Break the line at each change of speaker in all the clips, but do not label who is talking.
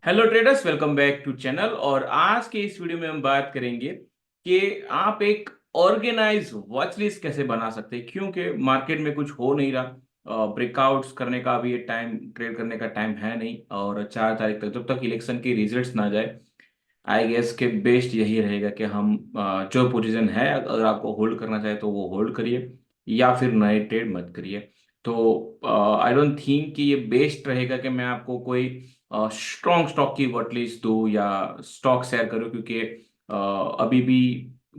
Hello traders, welcome back to channel. और आज के इस वीडियो में हम बात करेंगे कि आप एक ऑर्गेनाइज वॉच लिस्ट कैसे बना सकते हैं, क्योंकि मार्केट में कुछ हो नहीं रहा। ब्रेकआउट्स करने का भी ये टाइम, ट्रेड करने का टाइम है नहीं। और 4 तारीख तक, जब तक इलेक्शन की रिजल्ट्स ना जाए, आई गेस के बेस्ट यही रहेगा कि हम जो पोजीशन है, अगर आपको होल्ड करना चाहे तो वो होल्ड करिए, या फिर नए ट्रेड मत करिए। तो आई डोंट थिंक कि ये बेस्ट रहेगा कि मैं आपको कोई स्ट्रॉन्ग स्टॉक की वॉट लिस्ट दूँ या स्टॉक शेयर करूँ, क्योंकि अभी भी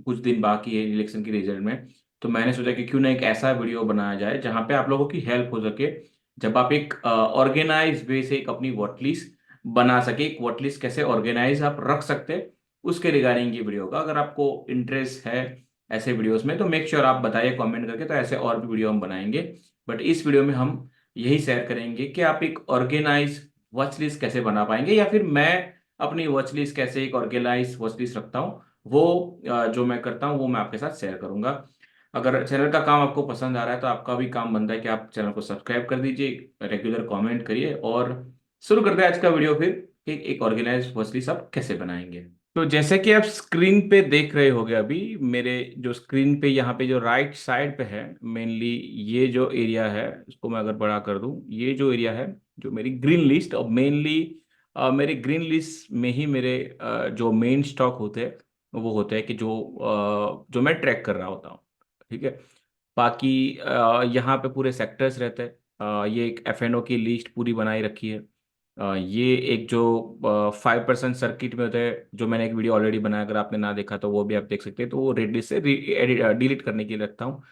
कुछ दिन बाकी है इलेक्शन के रिजल्ट में। तो मैंने सोचा कि क्यों ना एक ऐसा वीडियो बनाया जाए जहां पे आप लोगों की हेल्प हो सके, जब आप एक ऑर्गेनाइज वे से एक अपनी वॉट लिस्ट बना सके। एक वॉट लिस्ट कैसे ऑर्गेनाइज आप रख सकते हैं, उसके रिगार्डिंग ये वीडियो होगा। अगर आपको इंटरेस्ट है ऐसे वीडियोस में तो मेक श्योर आप बताइए कमेंट करके, तो ऐसे और भी वीडियो हम बनाएंगे। बट इस वीडियो में हम यही शेयर करेंगे कि आप एक ऑर्गेनाइज वॉच लिस्ट कैसे बना पाएंगे, या फिर मैं अपनी वॉच लिस्ट कैसे एक ऑर्गेनाइज वॉच लिस्ट रखता हूँ, वो जो मैं करता हूँ वो मैं आपके साथ शेयर करूंगा। अगर चैनल का काम आपको पसंद आ रहा है तो आपका भी काम बनता है कि आप चैनल को सब्सक्राइब कर दीजिए, रेगुलर कमेंट करिए। और शुरू करते हैं आज का वीडियो फिर कि एक ऑर्गेनाइज वॉच लिस्ट आप कैसे बनाएंगे। तो जैसे कि आप स्क्रीन पे देख रहे होगे, अभी मेरे जो स्क्रीन पे यहाँ पे जो राइट साइड पे है, मेनली ये जो एरिया है, इसको मैं अगर बड़ा कर दूं, ये जो एरिया है जो मेरी ग्रीन लिस्ट, और मेनली मेरे ग्रीन लिस्ट में ही मेरे जो मेन स्टॉक होते हैं वो होते हैं कि जो मैं ट्रैक कर रहा होता हूँ। ठीक है। बाकी यहाँ पे पूरे सेक्टर्स रहते हैं। ये एक एफएनओ की लिस्ट पूरी बनाई रखी है। ये एक जो 5% सर्किट में होता है, जो मैंने एक वीडियो ऑलरेडी बनाया, अगर आपने ना देखा तो वो भी आप देख सकते हैं। तो वो रेड लिस्ट से डिलीट करने के लिए रखता हूँ।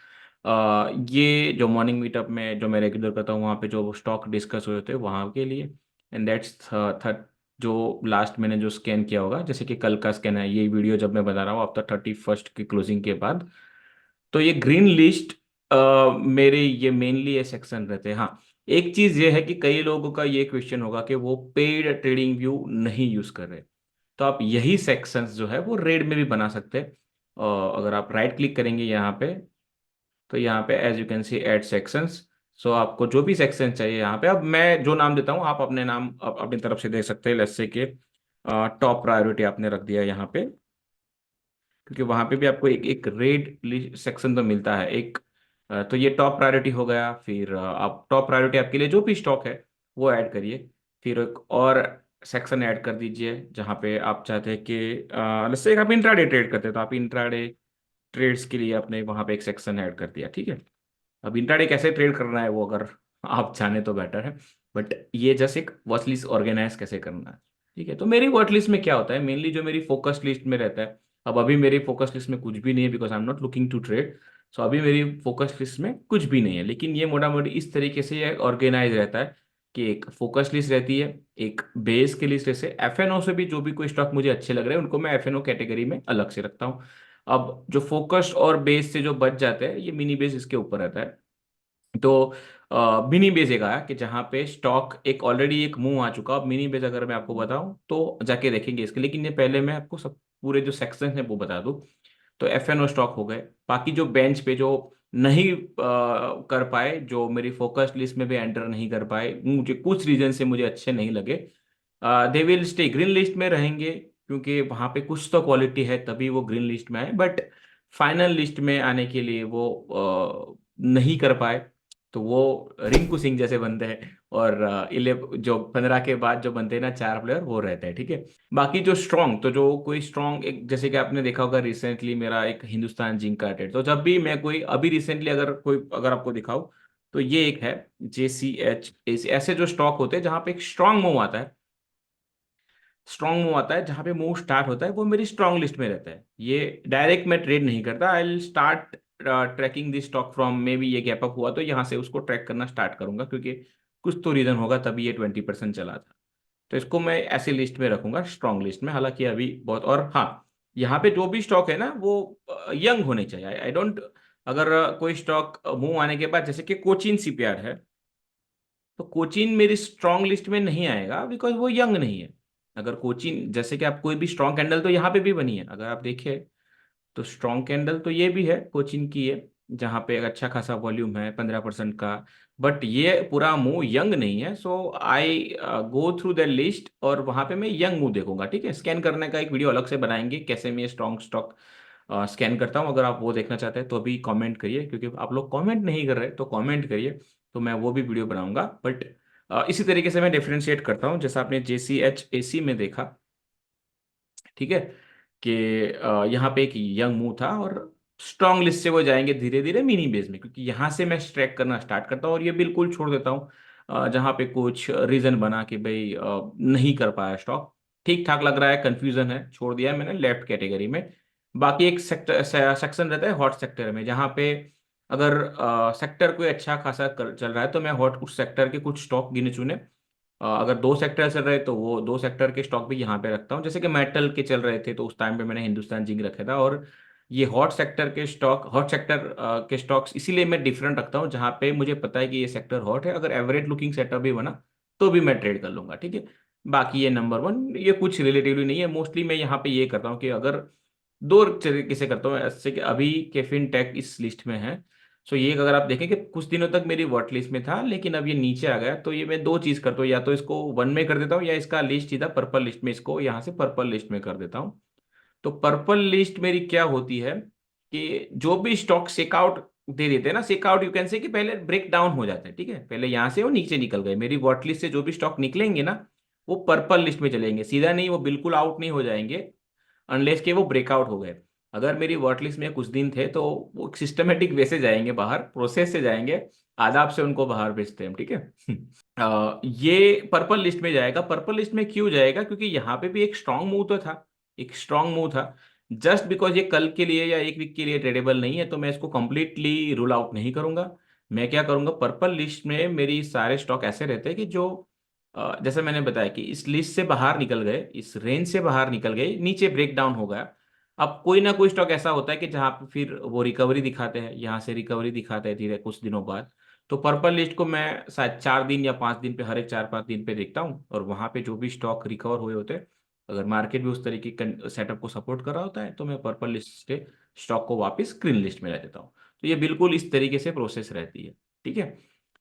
ये जो मॉर्निंग मीटअप में जो मैं रेगुलर करता हूँ, वहाँ पे जो स्टॉक डिस्कस हुए होते हैं वहाँ के लिए। एंड दैट्स थर्ड, जो लास्ट मैंने जो स्कैन किया होगा, जैसे कि कल का स्कैन है, ये वीडियो जब मैं बता रहा हूँ आफ्टर 31st की क्लोजिंग के बाद। तो ये ग्रीन लिस्ट मेरे ये मेनली ये सेक्शन रहते हैं। हाँ, एक चीज ये है कि कई लोगों का ये क्वेश्चन होगा कि वो पेड ट्रेडिंग व्यू नहीं यूज कर रहे, तो आप यही सेक्शंस जो है वो रेड में भी बना सकते हैं। और अगर आप राइट क्लिक करेंगे यहाँ पे, तो यहाँ पे as you can see add sections. So आपको जो भी सेक्शन चाहिए यहाँ पे, अब मैं जो नाम देता हूँ आप अपने नाम अपनी तरफ से दे सकते हैं। लेट्स से कि टॉप प्रायोरिटी आपने रख दिया यहाँ पे, क्योंकि वहां पे भी आपको एक एक रेड सेक्शन तो मिलता है एक। तो ये टॉप प्रायोरिटी हो गया। फिर आप टॉप प्रायोरिटी आपके लिए जो भी स्टॉक है वो ऐड करिए। फिर एक और सेक्शन ऐड कर दीजिए जहाँ पे आप चाहते हैं कि जैसे आप इंट्राडे ट्रेड करते हैं, तो आप इंट्राडे ट्रेड्स के लिए आपने वहाँ पे एक सेक्शन ऐड कर दिया। ठीक है। अब इंट्राडे कैसे ट्रेड करना है वो अगर आप जाने तो बेटर है, बट ये जस्ट एक वॉच लिस्ट ऑर्गेनाइज कैसे करना है। ठीक है। तो मेरी वॉच लिस्ट में क्या होता है, मेनली जो मेरी फोकस लिस्ट में रहता है। अब अभी मेरी फोकस लिस्ट में कुछ भी नहीं है, because I am not looking to trade. So अभी मेरी फोकस लिस्ट में कुछ भी नहीं है, लेकिन ये मोटा मोटी इस तरीके से ये ऑर्गेनाइज रहता है कि एक फोकस लिस्ट रहती है, एक बेस की लिस्ट। जैसे एफएनओ से भी जो भी कोई स्टॉक मुझे अच्छे लग रहे हैं उनको मैं एफएनओ कैटेगरी में अलग से रखता हूँ। अब जो फोकस्ड और बेस से जो बच जाते हैं, ये मिनी बेस इसके ऊपर रहता है। तो मिनी बेस एक आया कि जहां पे स्टॉक एक ऑलरेडी एक मुंह आ चुका। अब मिनी बेस अगर मैं आपको बताऊं तो जाके देखेंगे इसके, लेकिन ये पहले मैं आपको सब पूरे जो सेक्शन है वो बता दूं। तो एफएनओ स्टॉक हो गए। बाकी जो बेंच पे जो नहीं कर पाए, जो मेरी फोकस लिस्ट में भी एंटर नहीं कर पाए, मुझे कुछ रीजन से मुझे अच्छे नहीं लगे, they will stay green list में रहेंगे, क्योंकि वहां पे कुछ तो क्वालिटी है तभी वो ग्रीन लिस्ट में आए। बट फाइनल लिस्ट में आने के लिए वो नहीं कर पाए, तो वो रिंकू सिंह जैसे बनते हैं। और जो 15 के बाद जो बनते हैं ना 4 प्लेयर, वो रहते हैं। ठीक है। बाकी जो स्ट्रॉन्ग, तो जो कोई स्ट्रॉन्ग एक, जैसे कि आपने देखा होगा रिसेंटली मेरा एक हिंदुस्तान जिंक का ट्रेड, तो जब भी मैं कोई अभी रिसेंटली अगर आपको दिखाऊं, तो ये एक है JCH। ऐसे जो स्टॉक होते हैं जहां पे एक स्ट्रांग मूव आता है, स्ट्रांग मूव आता है जहां पे मूव स्टार्ट होता है, वो मेरी स्ट्रांग लिस्ट में रहता है। ये डायरेक्ट मैं ट्रेड नहीं करता। I will start tracking this stock from, maybe ये गैप अप हुआ तो यहाँ से उसको ट्रैक करना स्टार्ट करूंगा, क्योंकि कुछ तो रीजन होगा तभी ये 20% चला था। तो इसको मैं ऐसी लिस्ट में रखूंगा, स्ट्रांग लिस्ट में। हालांकि अभी बहुत, और हाँ, यहाँ पे जो भी स्टॉक है ना वो यंग होने चाहिए। आई डोंट, अगर कोई स्टॉक मूव आने के बाद, जैसे कि कोचिन सीपीआर है, तो कोचिन मेरी स्ट्रांग लिस्ट में नहीं आएगा बिकॉज वो यंग नहीं है। अगर कोचिन, जैसे कि आप कोई भी स्ट्रांग कैंडल तो यहाँ पे भी बनी है, अगर आप देखिए तो स्ट्रांग कैंडल तो ये भी है कोचिन की है, जहाँ पे एक अच्छा खासा वॉल्यूम है 15% का। बट ये पूरा मूव यंग नहीं है, सो आई गो थ्रू द लिस्ट और वहाँ पे मैं यंग मूव देखूंगा। ठीक है, स्कैन करने का एक वीडियो अलग से बनाएंगे, कैसे मैं स्ट्रॉन्ग स्टॉक स्कैन करता हूँ। अगर आप वो देखना चाहते हैं तो अभी कमेंट करिए, क्योंकि आप लोग कमेंट नहीं कर रहे तो कमेंट करिए, तो मैं वो भी वीडियो बनाऊंगा। बट इसी तरीके से मैं डिफरेंशिएट करता हूँ, जैसा आपने JCHAC में देखा। ठीक है, कि यहाँ पे एक यंग मूव था और स्ट्रॉन्ग लिस्ट से वो जाएंगे धीरे धीरे मिनी बेस में, क्योंकि यहाँ से मैं स्ट्रैक करना स्टार्ट करता हूँ और ये बिल्कुल छोड़ देता हूँ जहाँ पे कुछ रीजन बना कि भाई नहीं कर पाया स्टॉक, ठीक ठाक लग रहा है, कंफ्यूजन है, छोड़ दिया है मैंने लेफ्ट कैटेगरी में। बाकी एक सेक्टर सेक्शन रहता है हॉट सेक्टर में, जहाँ पे अगर सेक्टर कोई अच्छा खासा चल रहा है तो मैं हॉट उस सेक्टर के कुछ स्टॉक गिने चुने, अगर दो सेक्टर चल रहे तो वो दो सेक्टर के स्टॉक भी यहाँ पे रखता हूँ। जैसे कि मेटल के चल रहे थे तो उस टाइम पे मैंने हिंदुस्तान जिंक रखा था। और ये हॉट सेक्टर के स्टॉक, हॉट सेक्टर के स्टॉक्स इसीलिए मैं डिफरेंट रखता हूँ, जहाँ पे मुझे पता है कि ये सेक्टर हॉट है, अगर एवरेज लुकिंग सेटअप भी बना तो भी मैं ट्रेड कर लूंगा। ठीक है, बाकी ये नंबर वन, ये कुछ रिलेटिवली नहीं है। मोस्टली मैं यहाँ पे ये करता हूँ कि अगर दो तरीके से करता हूँ ऐसे, कि अभी कैफीन टेक इस लिस्ट में है। सो ये अगर आप देखें कि कुछ दिनों तक मेरी वॉट लिस्ट में था, लेकिन अब ये नीचे आ गया, तो ये मैं दो चीज करता हूँ, या तो इसको वन में कर देता हूँ या इसका लिस्ट सीधा पर्पल लिस्ट में, इसको यहाँ से पर्पल लिस्ट में कर देता हूँ। तो पर्पल लिस्ट मेरी क्या होती है कि जो भी स्टॉक सेकआउट दे देते हैं ना, सेकआउट यू कैन से, कि पहले ब्रेक डाउन हो जाते हैं। ठीक है, पहले यहाँ से वो नीचे निकल गए, मेरी वॉट लिस्ट से जो भी स्टॉक निकलेंगे ना वो पर्पल लिस्ट में चलेंगे, सीधा नहीं, वो बिल्कुल आउट नहीं हो जाएंगे अनलेस के वो ब्रेकआउट हो गए। अगर मेरी वॉट लिस्ट में कुछ दिन थे तो वो सिस्टमेटिक वे से जाएंगे बाहर, प्रोसेस से जाएंगे, आदाब से उनको बाहर भेजते हैं हम। ठीक है ये पर्पल लिस्ट में जाएगा। पर्पल लिस्ट में क्यों जाएगा? क्योंकि यहाँ पे भी एक स्ट्रांग मूव तो था, एक स्ट्रांग मूव था। जस्ट बिकॉज ये कल के लिए या एक वीक के लिए ट्रेडेबल नहीं है तो मैं इसको कंप्लीटली रूल आउट नहीं करूंगा। मैं क्या करूंगा, पर्पल लिस्ट में मेरी सारे स्टॉक ऐसे रहते हैं कि जो जैसे मैंने बताया कि इस लिस्ट से बाहर निकल गए, इस रेंज से बाहर निकल गए, नीचे ब्रेक डाउन हो गया। अब कोई ना कोई स्टॉक ऐसा होता है कि जहां पे फिर वो रिकवरी दिखाते हैं, यहाँ से रिकवरी दिखाते हैं धीरे कुछ दिनों बाद। तो पर्पल लिस्ट को मैं शायद 4 दिन या 5 दिन पे, हर एक 4-5 दिन पे देखता हूँ, और वहां पे जो भी स्टॉक रिकवर हुए होते हैं, अगर मार्केट भी उस तरीके के सेटअप को सपोर्ट कर रहा होता है तो मैं पर्पल लिस्ट के स्टॉक को वापस ग्रीन लिस्ट में ला देता हूँ। तो ये बिल्कुल इस तरीके से प्रोसेस रहती है। ठीक है,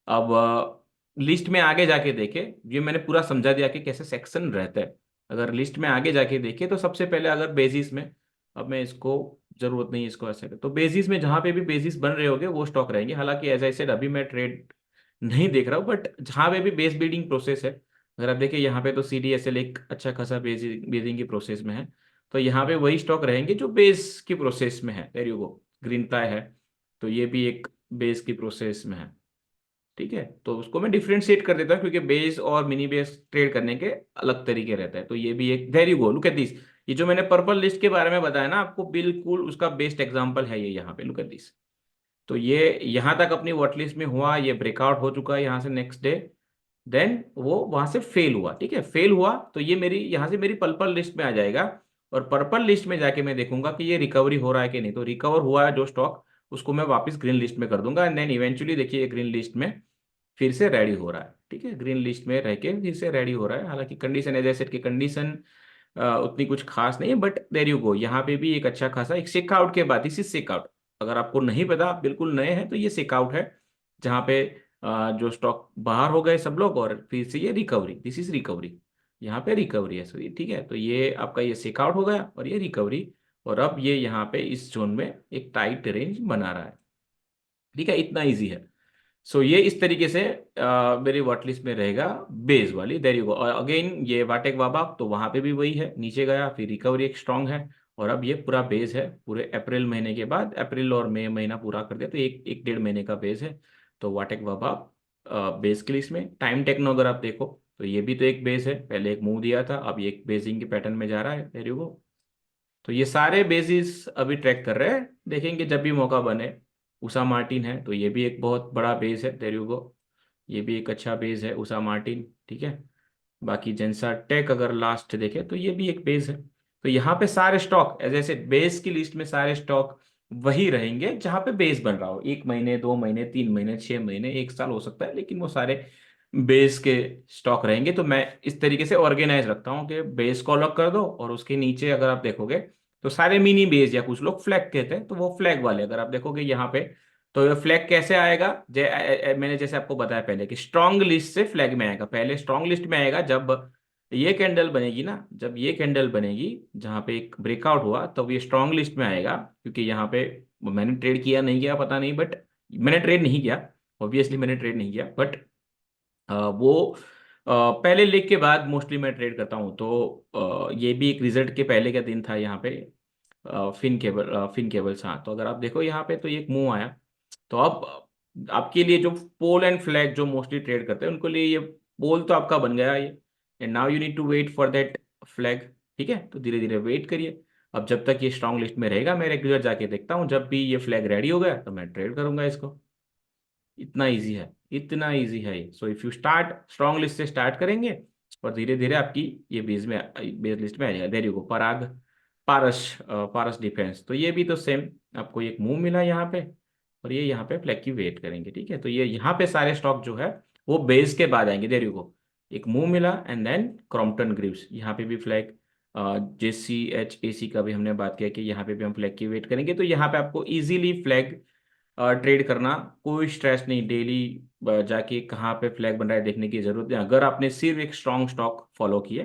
अब लिस्ट में आगे जाके देखे, ये मैंने पूरा समझा दिया कि कैसे सेक्शन रहता है। अगर लिस्ट में आगे जाके देखे तो सबसे पहले अगर बेसिस में, अब मैं इसको, जरूरत नहीं है इसको ऐसे कर, तो बेसिस में जहां पे भी बेसिस बन रहे होंगे वो स्टॉक रहेंगे। हालांकि एज आई सेड अभी मैं ट्रेड नहीं देख रहा हूँ, बट जहां पे भी बेस बिल्डिंग प्रोसेस है, अगर आप देखिए यहाँ पे तो CDSL एक अच्छा खासा बेसिंग की प्रोसेस में है, तो यहाँ पे वही स्टॉक रहेंगे जो बेस की प्रोसेस में है। There you go, green ply है, तो ये भी एक बेस की प्रोसेस में है। ठीक है, तो उसको मैं डिफरेंशिएट कर देता हूँ, क्योंकि बेस और मिनी बेस ट्रेड करने के अलग तरीके रहते हैं। तो ये भी एक, there you go, look at this, ये जो मैंने पर्पल लिस्ट के बारे में बताया ना आपको, बिल्कुल उसका बेस्ट एग्जांपल है ये यहाँ पे, लुक एट दिस। तो ये यहाँ तक अपनी वॉट लिस्ट में हुआ, ये ब्रेकआउट हो चुका है यहाँ से नेक्स्ट डे, देन वो वहां से फेल हुआ। ठीक है, फेल हुआ तो ये मेरी यहाँ से मेरी पर्पल लिस्ट में आ जाएगा, और पर्पल लिस्ट में जाके मैं देखूंगा कि ये रिकवरी हो रहा है कि नहीं। तो रिकवर हुआ है जो स्टॉक, उसको मैं वापस ग्रीन लिस्ट में कर दूंगा, एंड देन इवेंचुअली देखिए ग्रीन लिस्ट में फिर से रेडी हो रहा है। ठीक है, ग्रीन लिस्ट में रह के फिर से रेडी हो रहा है। हालांकि कंडीशन एज आई सेड की कंडीशन उतनी कुछ खास नहीं है, बट देयर यू गो, यहाँ पे भी एक अच्छा खासा एक सेकआउट के बाद, दिस इज सेकआउट। अगर आपको नहीं पता, आप बिल्कुल नए हैं, तो ये सेकआउट है, जहाँ पे जो स्टॉक बाहर हो गए सब लोग और फिर से ये रिकवरी, दिस इज रिकवरी, यहाँ पे रिकवरी है। सो ये ठीक है, तो ये आपका ये सेकआउट हो गया और ये रिकवरी, और अब ये यहाँ पे इस जोन में एक टाइट रेंज बना रहा है। ठीक है, इतना इजी है। सो ये इस तरीके से मेरी वॉट लिस्ट में रहेगा बेस वाली, देयर यू गो। और अगेन ये वाटेक वाबा, तो वहां पे भी वही है, नीचे गया फिर रिकवरी एक स्ट्रांग है, और अब ये पूरा बेस है पूरे अप्रैल महीने के बाद, अप्रैल और मई महीना पूरा कर दिया तो एक एक 1.5 महीने का बेस है। तो वाटेक वाबा बेस की लिस्ट में। टाइम टेक्नो अगर आप देखो तो ये भी तो एक बेस है, पहले एक मूव दिया था, अब ये एक बेसिंग के पैटर्न में जा रहा है, देयर यू गो। तो ये सारे बेसिस अभी ट्रैक कर रहे हैं, देखेंगे जब भी मौका बने। उषा मार्टिन है तो ये भी एक बहुत बड़ा बेस है, देयर यू गो, ये भी एक अच्छा बेस है उषा मार्टिन। ठीक है, बाकी जेंसा टेक अगर लास्ट देखे तो ये भी एक बेस है। तो यहाँ पे सारे स्टॉक जैसे बेस की लिस्ट में सारे स्टॉक वही रहेंगे जहां पे बेस बन रहा हो, 1 महीने 2 महीने 3 महीने 6 महीने 1 साल हो सकता है, लेकिन वो सारे बेस के स्टॉक रहेंगे। तो मैं इस तरीके से ऑर्गेनाइज रखता हूँ कि बेस को अलग कर दो, और उसके नीचे अगर आप देखोगे तो सारे मिनी बेस, या कुछ लोग फ्लैग कहते हैं, तो वो फ्लैग वाले अगर आप देखोगे यहाँ पे तो ये फ्लैग कैसे आएगा? मैंने जैसे आपको बताया पहले कि स्ट्रॉन्ग लिस्ट से फ्लैग में आएगा। पहले स्ट्रॉन्ग लिस्ट में आएगा जब ये कैंडल बनेगी ना, जब ये कैंडल बनेगी जहां पे एक ब्रेकआउट हुआ, तब ये स्ट्रॉन्ग लिस्ट में आएगा। क्योंकि यहाँ पे मैंने ट्रेड किया नहीं किया पता नहीं, बट मैंने ट्रेड नहीं किया, ऑब्वियसली मैंने ट्रेड नहीं किया, बट वो पहले लेग के बाद मोस्टली मैं ट्रेड करता हूँ। तो ये भी एक रिजल्ट के पहले का दिन था यहाँ पे। फिन केबल्स, हाँ। तो अगर आप देखो यहाँ पे, तो ये एक मूव आया। तो अब आपके लिए जो पोल एंड फ्लैग जो मोस्टली ट्रेड करते हैं उनको लिए ये पोल तो आपका बन गया ये, and now you need to wait for that flag. ठीक है, तो धीरे धीरे वेट करिए। अब जब तक ये स्ट्रांग लिस्ट में रहेगा, मैं रेगुलर जाके देखता हूँ, जब भी ये फ्लैग रेडी हो गया तो मैं ट्रेड करूंगा इसको। इतना इजी है, इतना इजी है ये। सो if you start strong list से स्टार्ट करेंगे, और धीरे धीरे आपकी ये बेस लिस्ट में आ जाएगा। There you go, Parag, Paras defence. तो ये भी तो सेम, आपको एक मूव मिला यहाँ पे, और ये यहाँ पे फ्लैग की वेट करेंगे। ठीक है, तो ये यहाँ पे सारे स्टॉक जो है वो बेस के बाद आएंगे। देयर यू गो, एक मूव मिला, एंड देन क्रॉम्पटन ग्रीव्स, यहाँ पे भी फ्लैग। JCHAC का भी हमने बात किया कि यहाँ पे भी हम फ्लैग की वेट करेंगे। तो यहाँ पे आपको इजीली फ्लैग ट्रेड करना, कोई स्ट्रेस नहीं। डेली जाके कहाँ पे फ्लैग बन रहा है देखने की जरूरत नहीं। अगर आपने सिर्फ एक स्ट्रॉन्ग स्टॉक फॉलो किए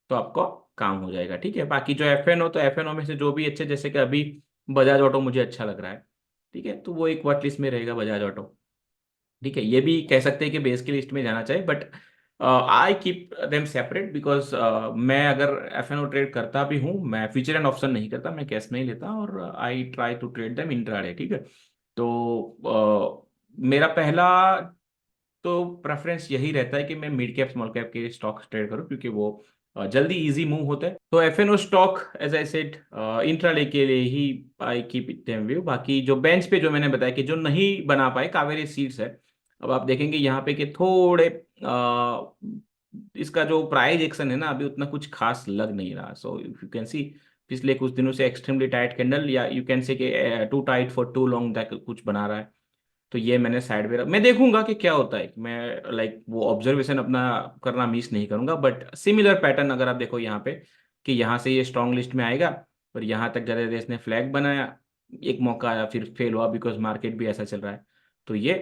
तो आपको काम हो जाएगा। ठीक है, बाकी जो एफएनओ, तो एफएनओ में से जो भी अच्छे, जैसे कि अभी बजाज ऑटो मुझे अच्छा लग रहा है। ठीक है, तो वो एक वॉच लिस्ट में रहेगा बजाज ऑटो। ठीक है, ये भी कह सकते हैं कि बेस की लिस्ट में जाना चाहिए, but I keep them separate because मैं अगर एफएनओ ट्रेड करता भी हूँ, मैं फ्यूचर एंड ऑप्शन नहीं करता, मैं कैश में ही लेता, और I try to trade them intraday. ठीक है, तो मेरा पहला तो प्रेफरेंस यही रहता है कि मैं मिड कैप स्मॉल कैप के स्टॉक ट्रेड करूं, क्योंकि वो जल्दी इजी मूव होता है। तो FNO stock, as I said, intraday के लिए ही I keep it them view. बाकी जो बेंच पे जो मैंने बताया कि जो नहीं बना पाए, कावेरी सीड्स है। अब आप देखेंगे यहाँ पे कि थोड़े इसका जो प्राइस एक्शन है ना, अभी उतना कुछ खास लग नहीं रहा। So if you can see, पिछले कुछ दिनों से एक्सट्रीमली टाइट कैंडल, या you can say too tight for too long तक कुछ बना रहा है। तो ये मैंने साइड पे मैं देखूंगा कि क्या होता है। मैं लाइक वो ऑब्जर्वेशन अपना करना मिस नहीं करूंगा, बट सिमिलर पैटर्न अगर आप देखो यहाँ पे, कि यहाँ से ये स्ट्रॉन्ग लिस्ट में आएगा, और यहाँ तक ज्यादा देर इसने फ्लैग बनाया, एक मौका आया, फिर फेल हुआ बिकॉज मार्केट भी ऐसा चल रहा है। तो ये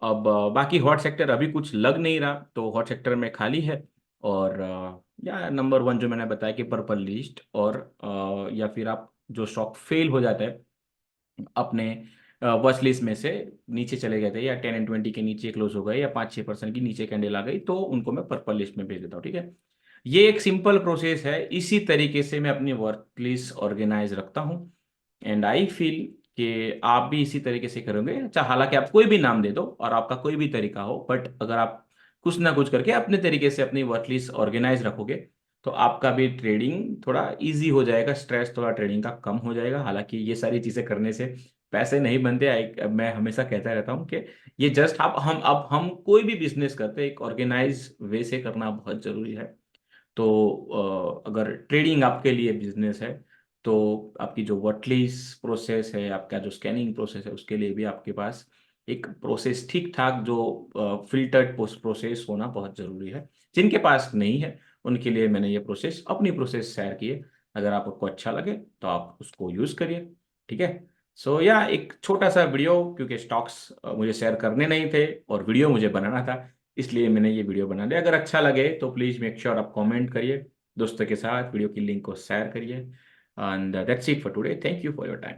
अब बाकी हॉट सेक्टर अभी कुछ लग नहीं रहा, तो हॉट सेक्टर में खाली है। और या नंबर वन जो मैंने बताया कि पर्पल लिस्ट, और या फिर आप जो स्टॉक फेल हो जाता है अपने वॉच लिस्ट में से, नीचे चले गए थे, या 10 and 20 के नीचे क्लोज हो गए, या 5-6% की नीचे कैंडल आ गई, तो उनको मैं पर्पल लिस्ट में भेज देता हूँ। ठीक है, ये एक सिंपल प्रोसेस है। इसी तरीके से मैं अपनी वर्क लिस्ट ऑर्गेनाइज रखता हूँ, एंड आई फील कि आप भी इसी तरीके से करोगे। अच्छा, हालांकि आप कोई भी नाम दे दो और आपका कोई भी तरीका हो, बट अगर आप कुछ ना कुछ करके अपने तरीके से अपनी वर्क लिस्ट ऑर्गेनाइज रखोगे, तो आपका भी ट्रेडिंग थोड़ा इजी हो जाएगा, स्ट्रेस थोड़ा ट्रेडिंग का कम हो जाएगा। हालांकि ये सारी चीजें करने से पैसे नहीं बनते। मैं हमेशा कहता रहता हूँ कि ये जस्ट आप हम अब हम कोई भी बिजनेस करते हैं, एक ऑर्गेनाइज वे से करना बहुत जरूरी है। तो अगर ट्रेडिंग आपके लिए बिजनेस है, तो आपकी जो वर्टलीस प्रोसेस है, आपका जो स्कैनिंग प्रोसेस है, उसके लिए भी आपके पास एक प्रोसेस ठीक ठाक जो फिल्टर्ड प्रोसेस होना बहुत जरूरी है। जिनके पास नहीं है उनके लिए मैंने ये प्रोसेस, अपनी प्रोसेस शेयर की है। अगर आपको अच्छा लगे तो आप उसको यूज करिए। ठीक है, सो या एक छोटा सा वीडियो, क्योंकि स्टॉक्स मुझे शेयर करने नहीं थे और वीडियो मुझे बनाना था, इसलिए मैंने ये वीडियो बना लिया। अगर अच्छा लगे तो प्लीज़ मेक श्योर आप कमेंट करिए, दोस्तों के साथ वीडियो की लिंक को शेयर करिए, and that's it for today. Thank you for your time.